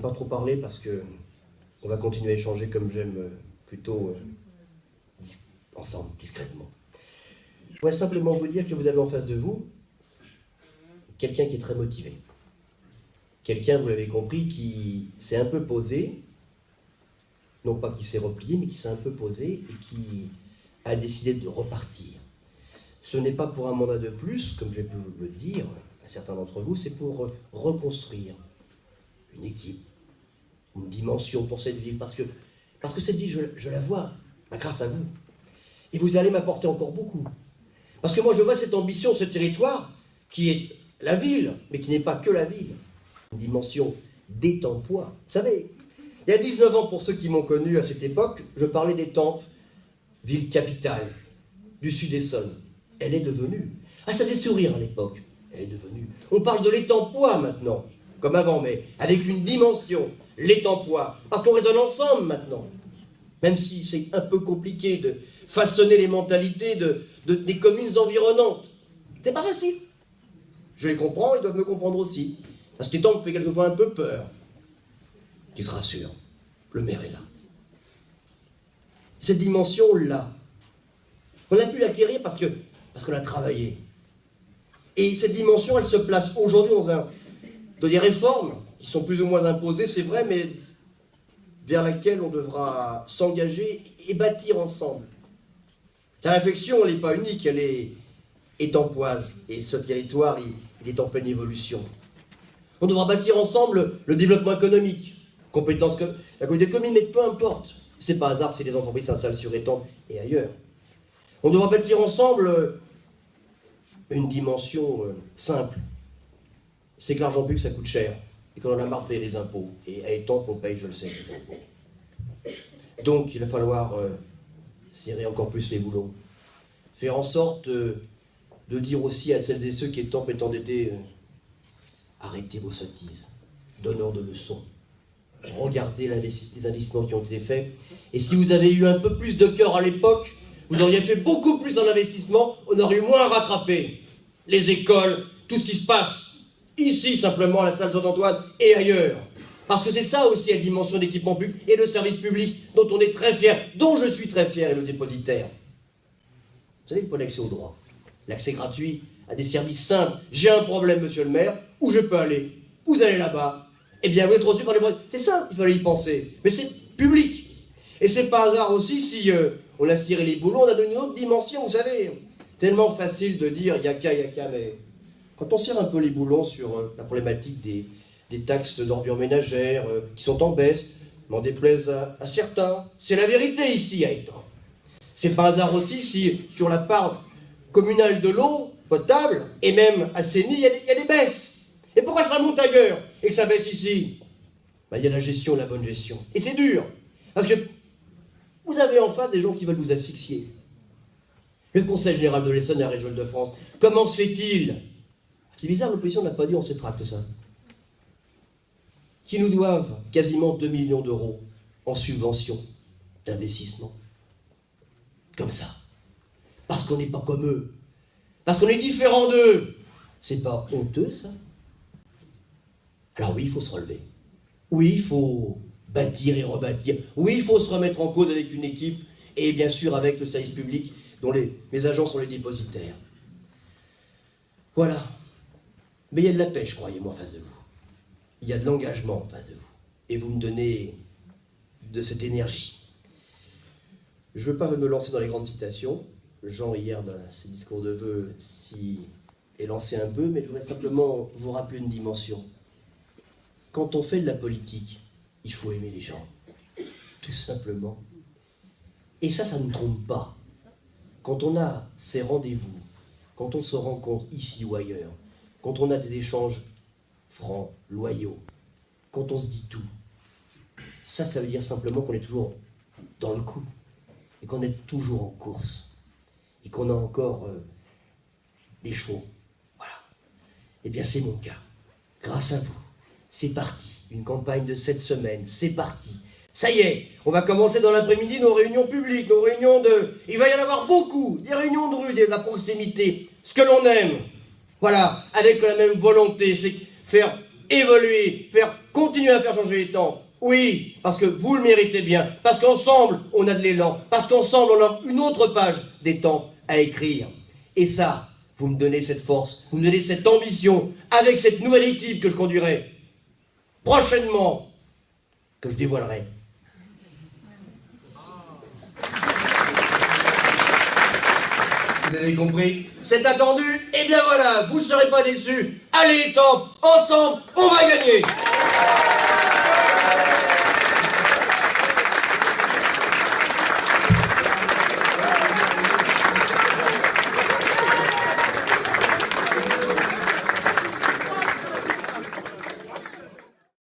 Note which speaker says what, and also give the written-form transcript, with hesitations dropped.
Speaker 1: pas trop parler parce que on va continuer à échanger comme j'aime, plutôt ensemble, discrètement. Je voudrais simplement vous dire que vous avez en face de vous quelqu'un qui est très motivé. Quelqu'un, vous l'avez compris, qui s'est un peu posé, non pas qui s'est replié, mais qui s'est un peu posé et qui a décidé de repartir. Ce n'est pas pour un mandat de plus, comme j'ai pu vous le dire à certains d'entre vous, c'est pour reconstruire une équipe, une dimension pour cette ville, parce que cette ville, je la vois, grâce à vous. Et vous allez m'apporter encore beaucoup. Parce que moi, je vois cette ambition, ce territoire, qui est la ville, mais qui n'est pas que la ville. Une dimension d'Étampes. Vous savez, il y a 19 ans, pour ceux qui m'ont connu à cette époque, je parlais d'Étampes, ville capitale du Sud-Essonne. Elle est devenue. Ah, ça fait sourire à l'époque. Elle est devenue. On parle de l'Étampois maintenant, comme avant, mais avec une dimension, l'Étampois. Parce qu'on raisonne ensemble maintenant. Même si c'est un peu compliqué de façonner les mentalités des communes environnantes. C'est pas facile. Je les comprends, ils doivent me comprendre aussi. Parce qu'Étampes fait quelquefois un peu peur. Qui se rassure, le maire est là. Cette dimension-là, on a pu l'acquérir parce qu'on a travaillé. Et cette dimension, elle se place aujourd'hui dans des réformes qui sont plus ou moins imposées, c'est vrai, mais vers laquelle on devra s'engager et bâtir ensemble. La réflexion, elle n'est pas unique, elle est étampoise. Et ce territoire, il est en pleine évolution. On devra bâtir ensemble le développement économique, la communauté de communes, mais peu importe. C'est pas hasard si les entreprises s'installent sur Étampes et ailleurs. On devra bâtir ensemble une dimension simple. C'est que l'argent public, ça coûte cher. Et qu'on en a marre de payer les impôts. Et à Étampes, on paye, je le sais, les impôts. Donc, il va falloir serrer encore plus les boulons. Faire en sorte de dire aussi à celles et ceux qui Étampes est endettés, arrêtez vos sottises, donneurs de leçons. Regardez les investissements qui ont été faits. Et si vous avez eu un peu plus de cœur à l'époque, vous auriez fait beaucoup plus en investissement, on aurait eu moins à rattraper. Les écoles, tout ce qui se passe, ici simplement à la salle Saint-Antoine et ailleurs. Parce que c'est ça aussi la dimension d'équipement public et de service public dont on est très fier, dont je suis très fier et le dépositaire. Vous savez, pour l'accès au droit, l'accès gratuit à des services simples. J'ai un problème, monsieur le maire, où je peux aller? Vous allez là-bas. Eh bien, vous êtes reçu par les produits. C'est ça, il fallait y penser. Mais c'est public. Et c'est pas hasard aussi si on a ciré les boulons, on a donné une autre dimension, vous savez. Tellement facile de dire yaka, mais quand on serre un peu les boulons sur la problématique des taxes d'ordures ménagères qui sont en baisse, m'en déplaise à certains, c'est la vérité ici à Étampes. C'est pas hasard aussi si sur la part communale de l'eau potable et même assainie, il y a des baisses. Et pourquoi ça monte ailleurs et que ça baisse ici? Il y a la gestion, la bonne gestion. Et c'est dur. Parce que vous avez en face des gens qui veulent vous asphyxier. Le Conseil général de l'Essonne et la région de France, comment se fait-il? C'est bizarre, l'opposition n'a pas dit on s'étracte ça. Qui nous doivent quasiment 2 millions d'euros en subvention d'investissement. Comme ça. Parce qu'on n'est pas comme eux. Parce qu'on est différent d'eux. C'est pas honteux, ça? Alors oui, il faut se relever. Oui, il faut bâtir et rebâtir. Oui, il faut se remettre en cause avec une équipe et bien sûr avec le service public dont mes agents sont les dépositaires. Voilà. Mais il y a de la pêche, croyez-moi, en face de vous. Il y a de l'engagement en face de vous. Et vous me donnez de cette énergie. Je ne veux pas me lancer dans les grandes citations. Jean, hier, dans ses discours de vœux, s'y est lancé un peu, mais je voudrais simplement vous rappeler une dimension. Quand on fait de la politique, il faut aimer les gens, tout simplement. Et ça ne trompe pas. Quand on a ces rendez-vous, quand on se rencontre ici ou ailleurs, quand on a des échanges francs, loyaux, quand on se dit tout, ça veut dire simplement qu'on est toujours dans le coup, et qu'on est toujours en course, et qu'on a encore des chevaux. Voilà. Eh bien, c'est mon cas. Grâce à vous. C'est parti, une campagne de 7 semaines, c'est parti. Ça y est, on va commencer dans l'après-midi nos réunions publiques, nos réunions de... Il va y en avoir beaucoup, des réunions de rue, de la proximité, ce que l'on aime. Voilà, avec la même volonté, c'est faire évoluer, continuer à faire changer les temps. Oui, parce que vous le méritez bien, parce qu'ensemble, on a de l'élan, parce qu'ensemble, on a une autre page des temps à écrire. Et ça, vous me donnez cette force, vous me donnez cette ambition, avec cette nouvelle équipe que je conduirai prochainement, que je dévoilerai. Vous avez compris? C'est attendu, et bien voilà, vous ne serez pas déçus. Allez les temps, ensemble, on va gagner!